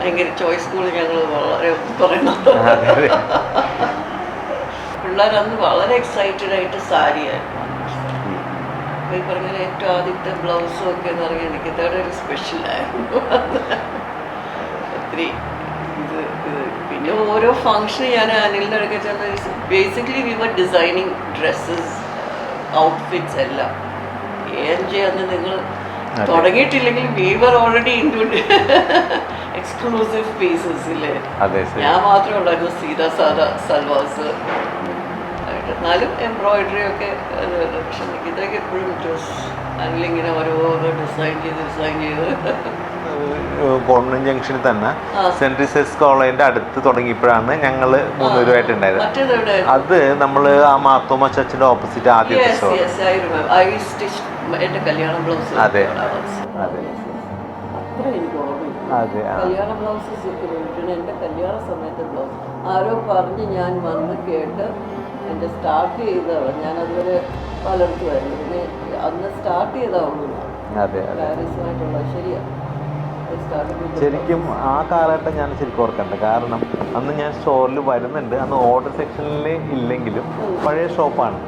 ഭയങ്കര choice school ഞങ്ങൾ വളരെ പറയുന്നത്. പിള്ളേർ അന്ന് വളരെ എക്സൈറ്റഡ് ആയിട്ട് സാരിയായിരുന്നു. അപ്പോൾ ഈ പറഞ്ഞ ഏറ്റവും ആദ്യത്തെ ബ്ലൗസും ഒക്കെ എന്ന് പറഞ്ഞാൽ എനിക്ക് ഇതോടെ ഒരു സ്പെഷ്യലായിരുന്നു. ഒത്തിരി ഇത് പിന്നെ ഓരോ ഫങ്ഷൻ ഞാൻ അനിലിൻ്റെ അടുക്കെ ചെന്ന് basically we were designing dresses outfits എല്ലാം. ANJ അന്ന് നിങ്ങൾ തുടങ്ങിയിട്ടില്ലെങ്കിൽ we were already into exclusive പീസസില്ലേ. ഞാൻ മാത്രമേ ഉള്ളായിരുന്നു സീതാ സാധാ സൽവാസ്. എന്നാലും എംബ്രോയിഡറി ഒക്കെ പക്ഷെ ഇതൊക്കെ എപ്പോഴും അതിലിങ്ങനെ ഓരോരോ ഡിസൈൻ ചെയ്ത് ഗവൺമെന്റ് ജംഗ്ഷനിൽ തന്നെ സെന്റ് റിസേഴ്സ് കോളേജിന്റെ അടുത്ത് തുടങ്ങിയപ്പോഴാണ് ഞങ്ങൾ 3 പേരുമായിട്ടുണ്ടായത്. അത് നമ്മൾ ആ മാർത്തോമ ചർച്ചിന്റെ ഓപ്പോസിറ്റ് ആദ്യത്തെ ഷോ. അതെ അതെ കല്യാണ ബ്ലൗസസ് ഒക്കെ എൻ്റെ കല്യാണ സമയത്ത് ബ്ലൗസ് ആരോ പറഞ്ഞ് ഞാൻ വന്ന് കേട്ട് എൻ്റെ സ്റ്റാർട്ട് ചെയ്തതാണ്. ഞാൻ അതുവരെ പലർക്കുമായിരുന്നു. പിന്നെ അന്ന് സ്റ്റാർട്ട് ചെയ്താവുള്ളൂ പാരീസുമായിട്ടുള്ള. ശരിയാണ്. ശരിക്കും ആ കാലഘട്ടം ഞാൻ ശരിക്കും ഓർക്കണ്ട. കാരണം അന്ന് ഞാൻ സ്റ്റോറിൽ വരുന്നുണ്ട്. അന്ന് ഓർഡർ സെക്ഷനിൽ ഇല്ലെങ്കിലും പഴയ ഷോപ്പാണ്.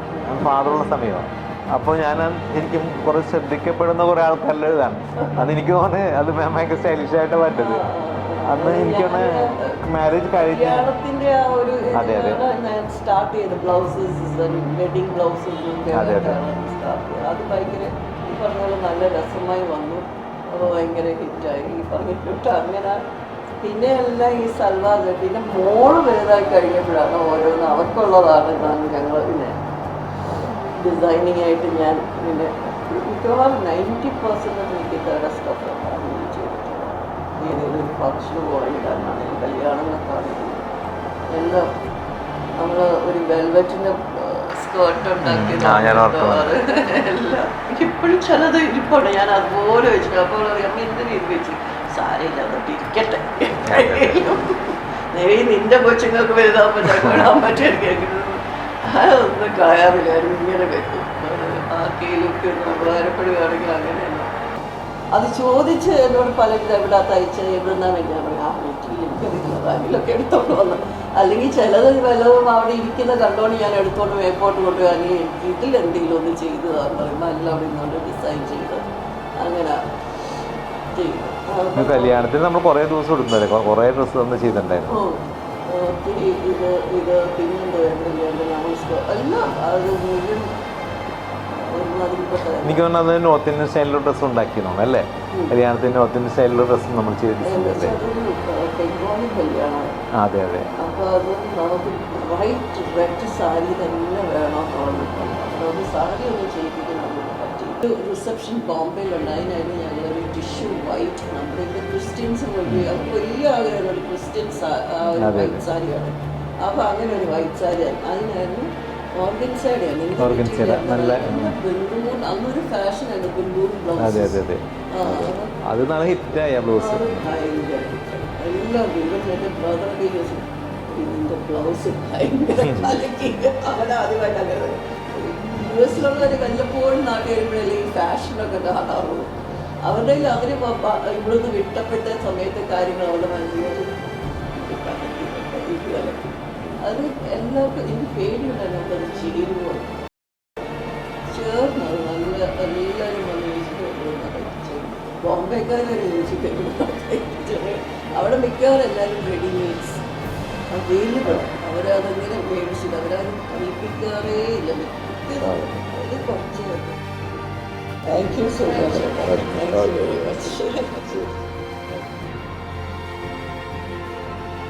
ഫാദറുള്ള സമയമാണ്. അപ്പോൾ ഞാൻ ശരിക്കും കുറേ ശ്രദ്ധിക്കപ്പെടുന്ന കുറേ ആൾക്കാരുടെ ഇതാണ്. അതെനിക്ക് തോന്നുന്നത് അത് ഭയങ്കര സ്റ്റൈലിഷായിട്ട് പറ്റത്. അന്ന് എനിക്ക് മാരേജ് കഴിഞ്ഞ അതെ അതെ സ്റ്റാർട്ട് ചെയ്ത ബ്ലൗസസ് വെഡിങ് ബ്ലൗസസ് അത് ഭയങ്കര ഈ പറഞ്ഞ പോലെ നല്ല രസമായി വന്നു. അപ്പോൾ ഭയങ്കര ഹിറ്റായി ഈ പറഞ്ഞിട്ട് അങ്ങനെ. പിന്നെ എല്ലാം ഈ സൽവാർ പിന്നെ മോള് വലുതായി കഴിഞ്ഞപ്പോഴാണ് ഓരോന്ന് അവർക്കുള്ളതാണ് ഞങ്ങൾ പിന്നെ ഡിസൈനിങ് ആയിട്ട് ഞാൻ പിന്നെ മിക്കവാറും 90% എനിക്ക് തേർഡ് സ്റ്റഫാണ് ചെയ്തിട്ടുള്ളത്. ഏതെങ്കിലും ഫംഗ്ഷന് പോയിട്ടാണെങ്കിലും കല്യാണങ്ങൾക്കാണെങ്കിലും എല്ലാം നമ്മൾ ഒരു വെൽവെറ്റിൻ്റെ സ്കേർട്ട് ഉണ്ടാക്കിയത് എല്ലാം ഇപ്പോഴും ചിലത് ഇരിപ്പുണ്ട്. ഞാൻ അതുപോലെ വെച്ചിട്ട് അപ്പോൾ അറിയാം എന്തിനും ഇത് വെച്ച് സാരയില്ല അതൊട്ട് ഇരിക്കട്ടെ. നീ നിന്റെ കൊച്ചുങ്ങൾക്ക് വലുതാകുമ്പോൾ ചക്കോടാൻ പറ്റുമായിരിക്കും. അതൊന്നും കളയാറില്ല. ഇങ്ങനെ വെക്കും. ആർക്കെങ്കിലുമൊക്കെ ഉപകാരപ്പെടുകയാണെങ്കിൽ അങ്ങനെയല്ല. അത് ചോദിച്ച് എന്നോട് പലരും എവിടെ തയ്ച്ച് എവിടുന്നാണ് ഞാൻ പറയാം. ആ വീട്ടിൽ എനിക്കറിയില്ല ബാങ്കിലൊക്കെ എടുത്തോണ്ട് വന്നു. അല്ലെങ്കിൽ ചിലത് വല്ലതും അവിടെ ഇരിക്കുന്ന കണ്ടോണ്ട് ഞാൻ എടുത്തോണ്ട് മേപ്പോട്ട് കൊണ്ടുപോയി ഇതിൽ എന്തെങ്കിലും ഒന്ന് ചെയ്തു തരണം പറയുമ്പോൾ എല്ലാം അവിടെ നിന്നോണ്ട് ഡിസൈൻ ചെയ്ത് അങ്ങനെ ചെയ്തു. കല്യാണത്തിന് നമ്മൾ കുറേ ദിവസം എടുക്കുന്നല്ലേ, കുറേ ഡ്രസ്സ് നമ്മൾ ചെയ്തിട്ടുണ്ടായിരുന്നു. ഒത്തിരി ഇത് പിന്നെന്താ എല്ലാം അത് മുഴുവൻ എനിക്ക് തോന്നുന്നത് അത് നോർത്ത് ഇന്ത്യൻ സ്റ്റൈലിലുള്ള ഡ്രസ്സ് ഉണ്ടാക്കിയെന്നാണ് അല്ലേ? കല്യാണത്തിന് നോർത്ത് ഇന്ത്യൻ സ്റ്റൈലിലുള്ള ഡ്രസ്സ് നമ്മൾ ചെയ്തിട്ടുണ്ടല്ലേ? അതെ അതെ. അപ്പോൾ അത് നമുക്ക് വൈറ്റ് റെഡ് സാരി തന്നെ വേണമെന്നുള്ളത്. അതുകൊണ്ട് സാരി ഒന്നും ചെയ്യിപ്പിക്കാൻ പറ്റി. റിസപ്ഷൻ ബോംബെയിലുണ്ട്. അതിനായിരുന്നു ഞങ്ങളൊരു ടിഷ്യൂ വൈറ്റ്. നമ്മുടെ ഇവിടെ ക്രിസ്ത്യൻസ് വലിയ ആഗ്രഹം ഒരു ക്രിസ്ത്യൻസ് വൈറ്റ് സാരിയാണ്. അപ്പോൾ അങ്ങനെ ഒരു വൈറ്റ് സാരി അതിനായിരുന്നു ഓർഗൻ സാരിയാണ്. അന്നൊരു ഫാഷനാണ് ബിന്ദൂർ ബ്ലൗസ്. അത് നല്ല ഹിറ്റായ ബ്ലൗസ്. എല്ലാം എൻ്റെ ബ്രദറൊക്കെ ഇതിൻ്റെ ബ്ലൗസ് ഭയങ്കര അവിടെ ആദ്യമായിട്ട് അങ്ങനെ US-ലുള്ളവർ വല്ലപ്പോഴും നാട്ടിൽ വരുമ്പോഴല്ലേ ഈ ഫാഷനൊക്കെ കാണാറുള്ളൂ. അവരുടെ അവർ ഇവിടുന്ന് വിട്ടപ്പെട്ട സമയത്തെ കാര്യങ്ങൾ അവരുടെ മനസ്സിലേക്ക് അത് എല്ലാവർക്കും എനിക്ക് പേടിയുണ്ടായിരുന്നു. നമുക്കത് ചേരുമോ ചേർന്നത് നല്ല എല്ലാവരും വന്ന് ചോദിച്ചിട്ട് ബോംബെക്കാരൊരു ചോദിച്ചിട്ട് അവിടെ മിക്കവാറും എല്ലാവരും റെഡിമെയ്ഡ്സ് അവൈലബിൾ. അവരതെങ്ങനെ മേടിച്ചിട്ട് അവരത് കഴിപ്പിക്കാറേ ഇല്ല. അത് കുറച്ച് thank you so much. Thank you very much.